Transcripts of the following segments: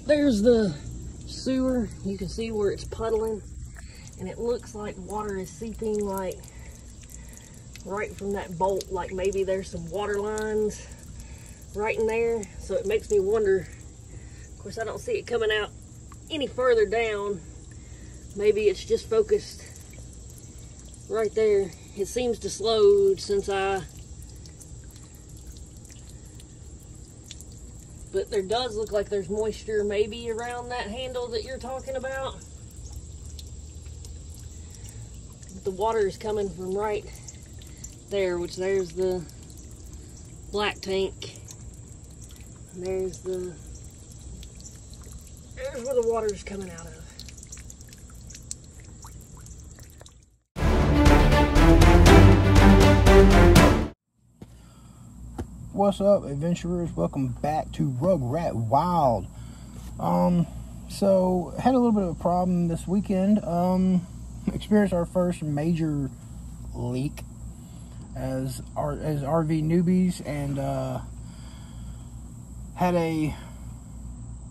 there's the sewer. You can see where it's puddling, and it looks like water is seeping like right from that bolt, like maybe there's some water lines right in there. So it makes me wonder, of course I don't see it coming out any further down. Maybe it's just focused right there. It seems to slow since but there does look like there's moisture maybe around that handle that you're talking about. But the water is coming from right there, which there's the black tank. And there's where the water is coming out of. What's up, adventurers? Welcome back to Rugrat Wild. So had a little bit of a problem this weekend. Experienced our first major leak as RV newbies, and had a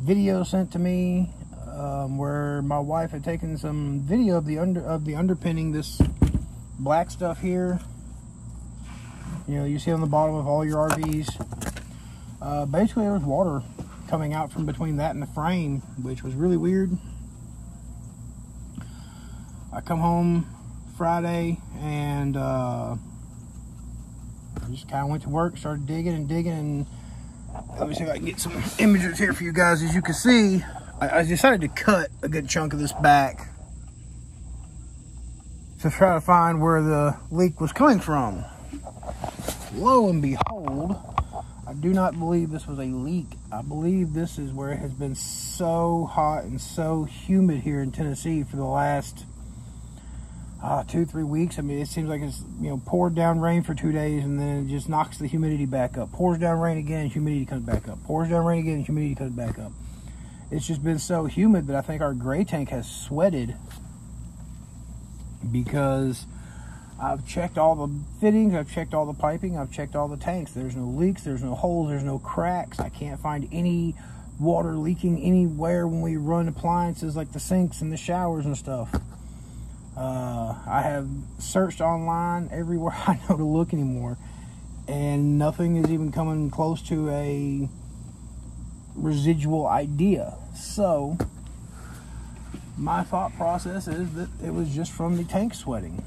video sent to me where my wife had taken some video of the underpinning, this black stuff here. You know, you see on the bottom of all your RVs. Basically, there was water coming out from between that and the frame, which was really weird. I come home Friday and I just kind of went to work, started digging, and let me see if I can get some images here for you guys. As you can see, I decided to cut a good chunk of this back to try to find where the leak was coming from. Lo and behold, I do not believe this was a leak. I believe this is where it has been so hot and so humid here in Tennessee for the last 2-3 weeks. I mean, it seems like it's, you know, poured down rain for 2 days and then it just knocks the humidity back up. Pours down rain again, humidity comes back up. Pours down rain again, humidity comes back up. It's just been so humid that I think our gray tank has sweated, because I've checked all the fittings, I've checked all the piping, I've checked all the tanks. There's no leaks, there's no holes, there's no cracks. I can't find any water leaking anywhere when we run appliances like the sinks and the showers and stuff. I have searched online everywhere I know to look anymore, and nothing is even coming close to a residual idea. So my thought process is that it was just from the tank sweating.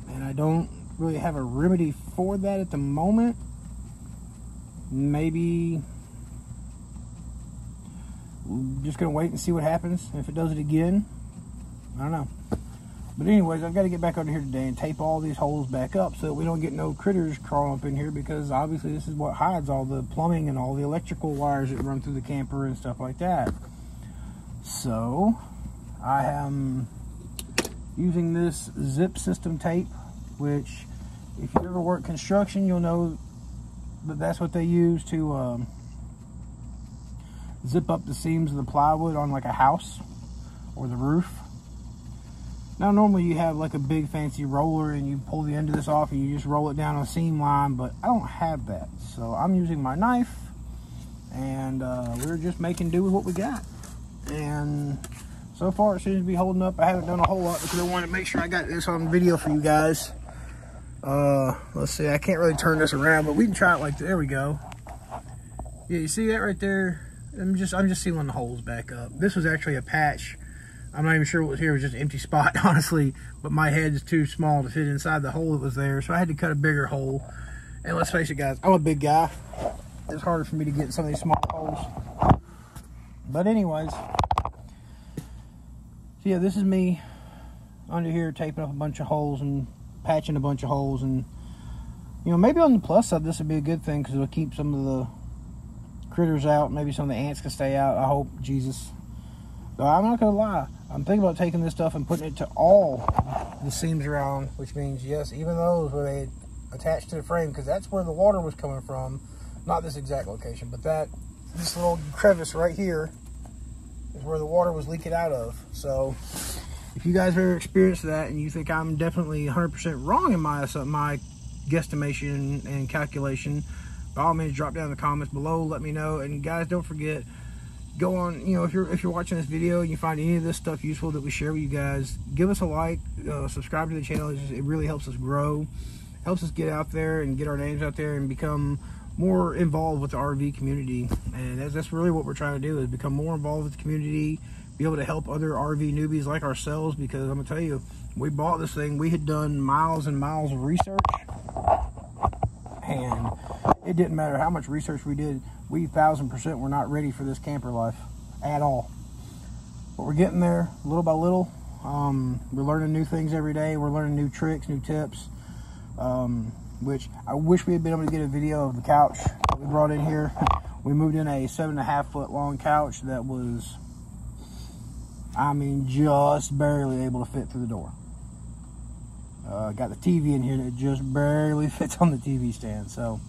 And I don't really have a remedy for that at the moment. Maybe we're just gonna wait and see what happens. If it does it again, I don't know. But anyways, I've got to get back under here today and tape all these holes back up so that we don't get no critters crawling up in here, because obviously this is what hides all the plumbing and all the electrical wires that run through the camper and stuff like that. So I am using this zip system tape, which if you ever work construction, you'll know that that's what they use to zip up the seams of the plywood on like a house or the roof. Now normally you have like a big fancy roller and you pull the end of this off and you just roll it down a seam line, but I don't have that. So I'm using my knife, and we're just making do with what we got. And so far it seems to be holding up. I haven't done a whole lot because I wanted to make sure I got this on video for you guys. Let's see, I can't really turn this around, but we can try it like, there we go. Yeah, you see that right there? I'm just sealing the holes back up. This was actually a patch. I'm not even sure what was here. It was just an empty spot, honestly, but my head is too small to fit inside the hole that was there, so I had to cut a bigger hole. And let's face it, guys, I'm a big guy. It's harder for me to get in some of these small holes. But anyways, so yeah, this is me under here taping up a bunch of holes and patching a bunch of holes. And you know, maybe on the plus side this would be a good thing, because it'll keep some of the critters out. Maybe some of the ants can stay out, I hope, Jesus. But I'm not gonna lie, I'm thinking about taking this stuff and putting it to all the seams around, which means, yes, even those where they attached to the frame, because that's where the water was coming from. Not this exact location, but this little crevice right here is where the water was leaking out of. So if you guys have ever experienced that and you think I'm definitely 100% wrong in my guesstimation and calculation, by all means drop down in the comments below, let me know. And guys, don't forget, go on, you know, if you're watching this video and you find any of this stuff useful that we share with you guys, give us a like, subscribe to the channel. It really helps us grow, helps us get out there and get our names out there and become more involved with the RV community. And that's really what we're trying to do, is become more involved with the community, be able to help other RV newbies like ourselves. Because I'm gonna tell you, we bought this thing, we had done miles and miles of research, and it didn't matter how much research we did, we 1000% were not ready for this camper life at all. But we're getting there little by little. We're learning new things every day. We're learning new tricks, new tips, which I wish we had been able to get a video of the couch that we brought in here. We moved in a 7.5 foot long couch that was, I mean, just barely able to fit through the door. Got the TV in here that just barely fits on the TV stand. So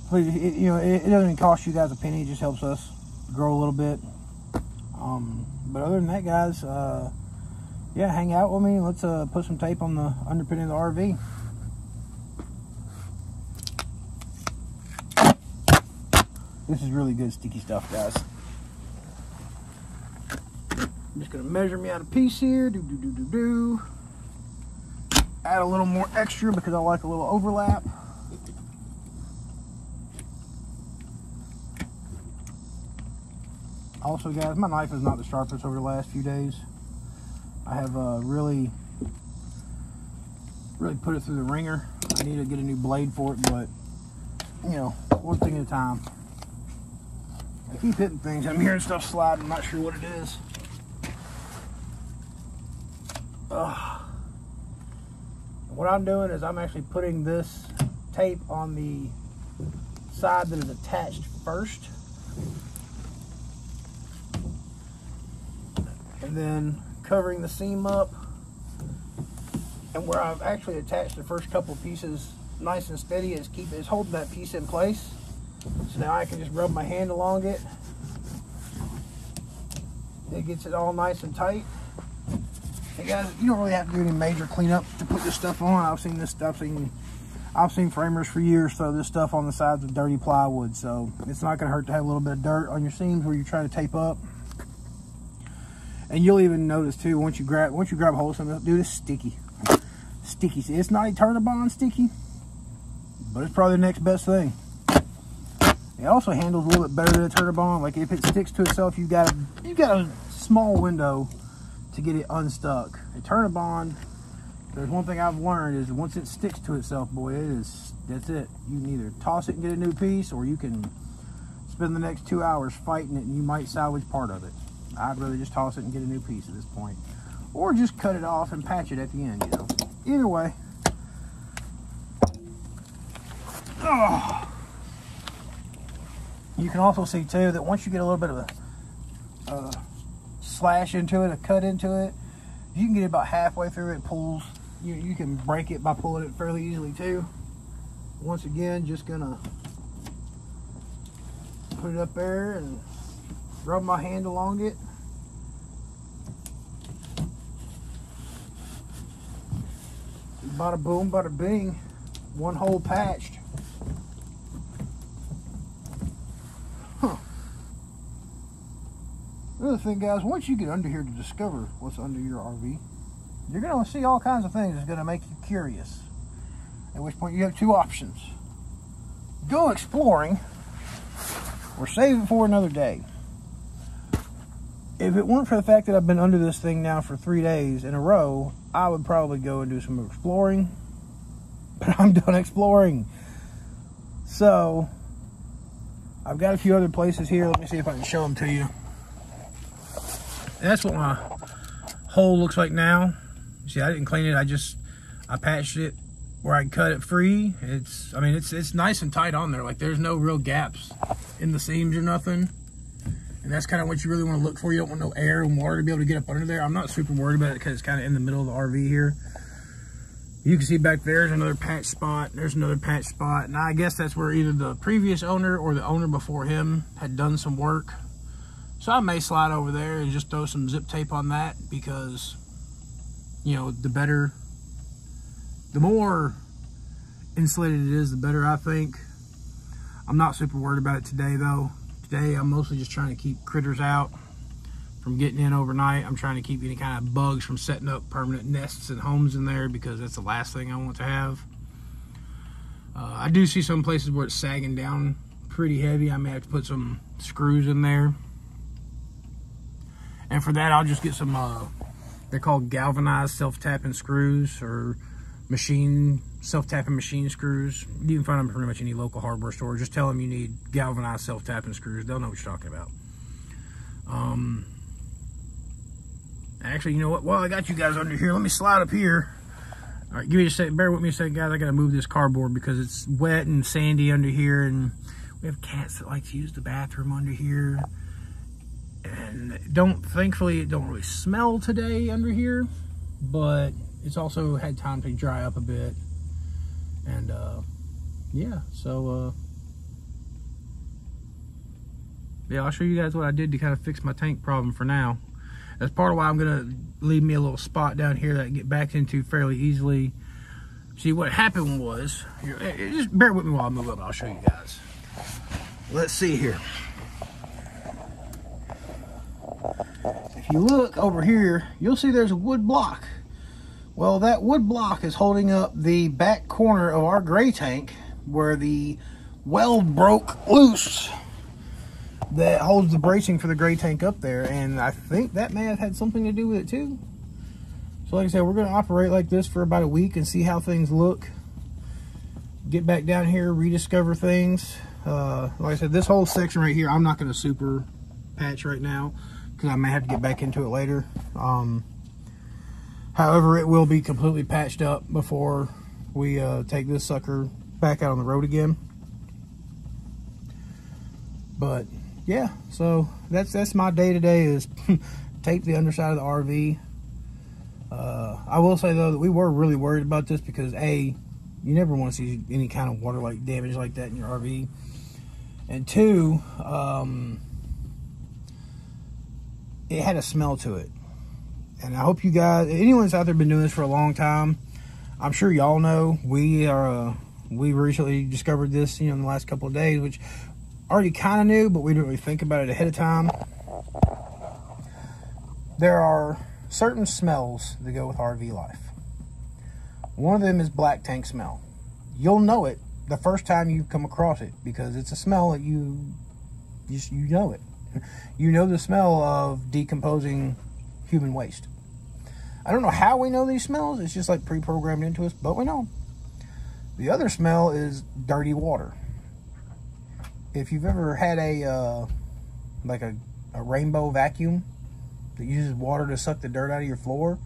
please, it doesn't even cost you guys a penny. It just helps us grow a little bit. But other than that, guys, yeah, hang out with me. Let's put some tape on the underpinning of the RV. This is really good sticky stuff, guys. I'm just gonna measure me out a piece here. Add a little more extra because I like a little overlap. Also, guys, my knife is not the sharpest over the last few days. I have really put it through the ringer. I need to get a new blade for it, but you know, one thing at a time. I keep hitting things. I'm hearing stuff slide. I'm not sure what it is. What I'm doing is I'm actually putting this tape on the side that is attached first, and then covering the seam up, and where I've actually attached the first couple pieces nice and steady is holding that piece in place. So now I can just rub my hand along it. It gets it all nice and tight. Hey guys, you don't really have to do any major cleanup to put this stuff on. I've seen framers for years throw this stuff on the sides of dirty plywood, so it's not going to hurt to have a little bit of dirt on your seams where you're trying to tape up. And you'll even notice too, once you grab a hold of something, dude, it's sticky. Sticky. See, it's not a Turtle sticky, but it's probably the next best thing. It also handles a little bit better than a Turtle. Like if it sticks to itself, you've got a small window to get it unstuck. A Turtle, there's one thing I've learned is once it sticks to itself, boy, that's it. You can either toss it and get a new piece, or you can spend the next 2 hours fighting it and you might salvage part of it. I'd rather just toss it and get a new piece at this point, or just cut it off and patch it at the end, you know. Either way. Oh. You can also see too that once you get a little bit of a slash into it, a cut into it, you can get it about halfway through. It pulls. You can break it by pulling it fairly easily too. Once again, just gonna put it up there and rub my hand along it. Bada boom, bada bing. One hole patched. Huh. Another thing, guys, once you get under here to discover what's under your RV, you're going to see all kinds of things that's going to make you curious. At which point you have two options. Go exploring, or save it for another day. If it weren't for the fact that I've been under this thing now for 3 days in a row, I would probably go and do some exploring. But I'm done exploring. So, I've got a few other places here. Let me see if I can show them to you. And that's what my hole looks like now. See, I didn't clean it. I patched it where I can cut it free. It's nice and tight on there. Like, there's no real gaps in the seams or nothing. And that's kind of what you really want to look for. You don't want no air and water to be able to get up under there. I'm not super worried about it because it's kind of in the middle of the RV here. You can see back there's another patch spot. There's another patch spot. And I guess that's where either the previous owner or the owner before him had done some work. So I may slide over there and just throw some zip tape on that because, you know, the more insulated it is, the better, I think. I'm not super worried about it today, though. day, I'm mostly just trying to keep critters out from getting in overnight. I'm trying to keep any kind of bugs from setting up permanent nests and homes in there, because that's the last thing I want to have. I do see some places where it's sagging down pretty heavy. I may have to put some screws in there. And for that, I'll just get some, they're called galvanized self-tapping screws, or self-tapping machine screws. You can find them pretty much any local hardware store. Just tell them you need galvanized self-tapping screws. They'll know what you're talking about. Actually, you know what? While I got you guys under here, let me slide up here. All right, give me a second. Bear with me a second, guys. I got to move this cardboard because it's wet and sandy under here, and we have cats that like to use the bathroom under here. And thankfully, it don't really smell today under here, but it's also had time to dry up a bit. And yeah, so yeah, I'll show you guys what I did to kind of fix my tank problem for now. That's part of why I'm gonna leave me a little spot down here that I can get back into fairly easily. See, what happened was, just bear with me while I move up and I'll show you guys. Let's see here. If you look over here, you'll see there's a wood block. Well, that wood block is holding up the back corner of our gray tank, where the weld broke loose that holds the bracing for the gray tank up there, and I think that may have had something to do with it too. So like I said, we're going to operate like this for about a week and see how things look. Get back down here, rediscover things. Like I said, this whole section right here, I'm not going to super patch right now, because I may have to get back into it later. However, it will be completely patched up before we take this sucker back out on the road again. But yeah, so that's my day-to-day is tape the underside of the RV. I will say though that we were really worried about this, because A, you never want to see any kind of water like damage like that in your RV, and two, it had a smell to it. And I hope you guys, anyone that's out there been doing this for a long time, I'm sure y'all know. We recently discovered this, in the last couple of days, which already kind of knew, but we didn't really think about it ahead of time. There are certain smells that go with RV life. One of them is black tank smell. You'll know it the first time you come across it, because it's a smell that you know it. You know the smell of decomposing human waste. I don't know how we know these smells. It's just like pre-programmed into us, but we know. The other smell is dirty water. If you've ever had a rainbow vacuum that uses water to suck the dirt out of your floor,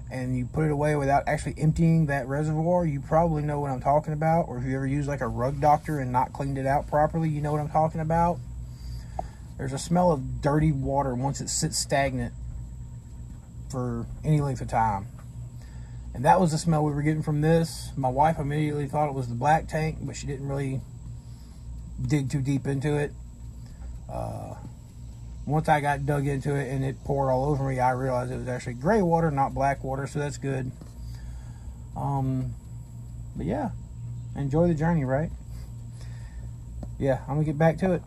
and you put it away without actually emptying that reservoir, you probably know what I'm talking about. Or if you ever used like a rug doctor and not cleaned it out properly, you know what I'm talking about. There's a smell of dirty water once it sits stagnant for any length of time. And that was the smell we were getting from this. My wife immediately thought it was the black tank, but she didn't really dig too deep into it. Once I got dug into it and it poured all over me, I realized it was actually gray water, not black water, so that's good. But yeah, enjoy the journey, right? Yeah, I'm gonna get back to it.